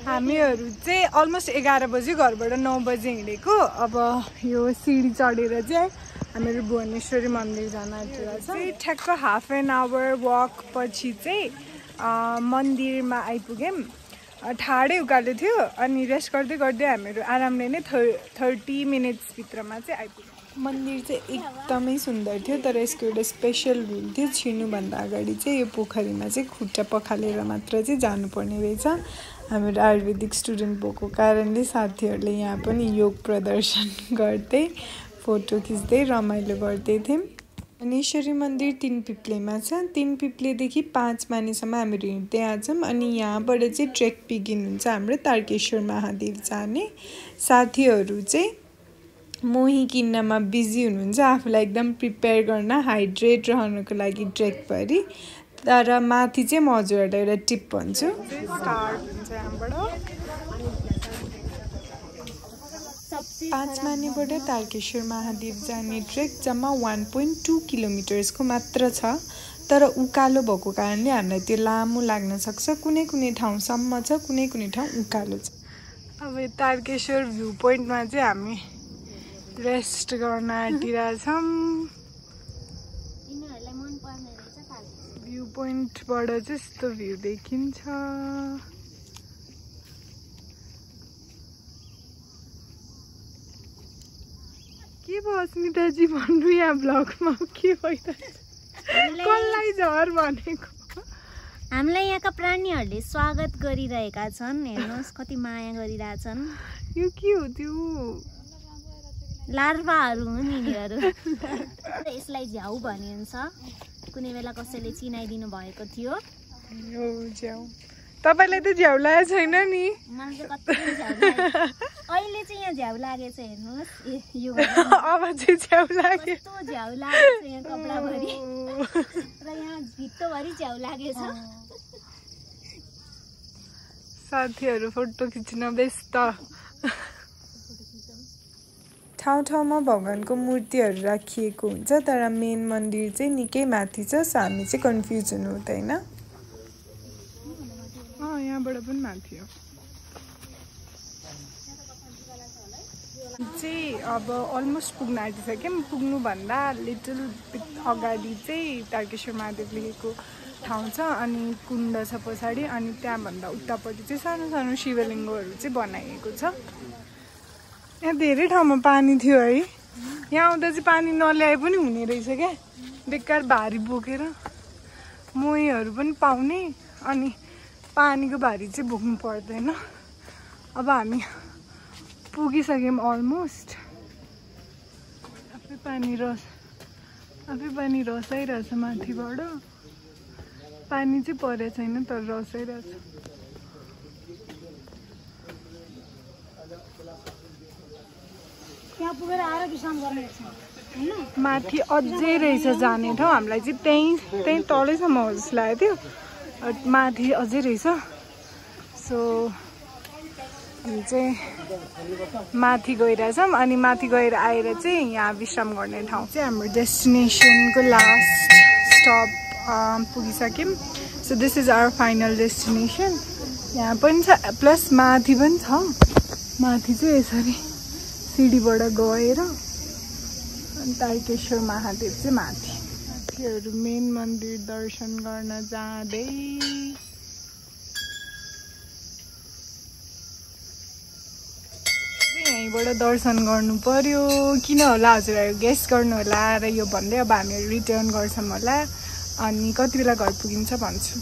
हामीहरू चाहिँ अलमोस्ट 11 बजे घरबाट 9 बजे हिँडेको। अब यो सिडी चढेर चाहिँ हामीहरू भुवनेश्वरी मन्दिर जान आइपुगेको छ। ठ्याक्क हाफ एन आवर वक पछि चाहिँ मन्दिरमा आइपुग्यौँ। ठाडै उकालो थियो अनि रेस्ट गर्दै गर्दै हामीहरू आरामले नै 30 मिनट्सभित्रमा चाहिँ आइपुग्यौँ। मन्दिर चाहिँ एकदमै सुन्दर थियो, तर यसको एउटा स्पेसल रुल थियो, छिर्नुभन्दा अगाडि चाहिँ यो पोखरीमा चाहिँ खुट्टा पखालेर मात्र चाहिँ जानुपर्ने रहेछ। हामीहरू आयुर्वेदिक स्टुडेन्ट भएको कारणले साथीहरूले यहाँ पनि योग प्रदर्शन गर्दै फोटो खिच्दै रमाइलो गर्दै थियौँ। भुवनेश्वरी मन्दिर 3 पिप्लेमा छ। 3 पिप्लेदेखि 5 मानेसम्म हामीहरू हिँड्दै आउँछौँ अनि यहाँबाट चाहिँ ट्रेक बिगिन हुन्छ हाम्रो तारकेश्वर महादेव जाने। साथीहरू चाहिँ मोही किन्नमा बिजी हुनुहुन्छ, आफूलाई एकदम प्रिपेयर गर्न हाइड्रेट रहनको लागि ट्रेकभरि। तर माथि चाहिँ म हजुरहरूलाई एउटा टिप भन्छु। स्टार्ट हुन्छ यहाँबाट 5 मानेबाट तारकेश्वर महादेव जाने ट्रेक जम्मा 1.2 किलोमिटर्सको मात्र छ, तर उकालो भएको कारणले हामीलाई त्यो लामो लाग्न सक्छ। कुनै कुनै ठाउँसम्म छ, कुनै कुनै ठाउँ उकालो छ। अब तारकेश्वर भ्यू पोइन्टमा चाहिँ हामी रेस्ट गर्न आँटिरहेछौँ। भ्यू पोइन्टबाट चाहिँ यस्तो भ्यू देखिन्छ। के भयो अस्मिताजी भन्नु यहाँ ब्लगमा के भइरहेछ? कसलाई झर भनेको? हामीलाई यहाँका प्राणीहरूले स्वागत गरिरहेका छन्। हेर्नुहोस् कति माया गरिरहेछन्। यो के हो त्यो? लार्भाहरू हुन् यिनीहरू। यसलाई झ्याउ भनिन्छ। कुनै बेला कसैले चिनाइदिनु भएको थियो। यो झ्याउ तपाईलाई त झ्याउ लागेको छैन नि? मलाई चाहिँ कति झ्याउ लाग्यो। अहिले चाहिँ यहाँ झ्याउ लागेछ हेर्नुहोस्। यो अब चाहिँ झ्याउ लाग्यो। कस्तो झ्याउ लागेछ यहाँ कपडाभरि र यहाँ भित्तोभरि झ्याउ लागेछ। साथीहरू फोटो खिच्न व्यस्त। ठाउँ ठाउँमा भगवानको मूर्तिहरू राखिएको हुन्छ, तर मेन मन्दिर चाहिँ निकै माथि छ, सो हामी चाहिँ कन्फ्युज हुनु हुँदैन। यहाँबाट पनि माथि हो। चाहिँ अब अलमोस्ट पुग्न आँटिसक्यौँ। पुग्नुभन्दा लिटल बिट अगाडि चाहिँ तारकेश्वर महादेव लेखेको ठाउँ छ अनि कुण्ड छ पछाडि, अनि त्यहाँभन्दा उतापट्टि चाहिँ सानो सानो शिवलिङ्गहरू चाहिँ बनाइएको छ। यहाँ धेरै ठाउँमा पानी थियो है। यहाँ आउँदा चाहिँ पानी नल्याए पनि हुने रहेछ क्या, बेकार भारी बोकेर मोहीहरू पनि पाउने अनि पानीको भारी चाहिँ बोक्नु पर्दैन। अब हामी पुगिसक्यौँ अलमोस्ट। आफै पानी रसाइरहेछ माथिबाट। पानी चाहिँ परेको छैन तर रसाइरहेछ। त्यहाँ पुगेर आएर विश्राम गर्ने हैन। माथि अझै रहेछ जाने ठाउँ। हामीलाई चाहिँ त्यहीँ तलैसम्म हो जस्तो लागेको थियो, माथि अझै रहेछ। सो हामी चाहिँ माथि गइरहेछौँ अनि माथि गएर आएर चाहिँ यहाँ विश्राम गर्ने ठाउँ चाहिँ हाम्रो डेस्टिनेसनको लास्ट स्टप पुगिसक्यौँ। So this is our final destination. यहाँ पनि छ प्लस माथि पनि छ। माथि चाहिँ यसरी सिडीबाट गएर अनि तारकेश्वर महादेव चाहिँ माथि। साथीहरू मेन मन्दिर दर्शन गर्न जाँदै यहीँबाट दर्शन गर्नु पर्यो। किन होला हजुरहरू गेस गर्नु होला र यो भन्दै अब हामीहरू रिटर्न गर्छौँ होला अनि कति बेला घर पुगिन्छ भन्छु।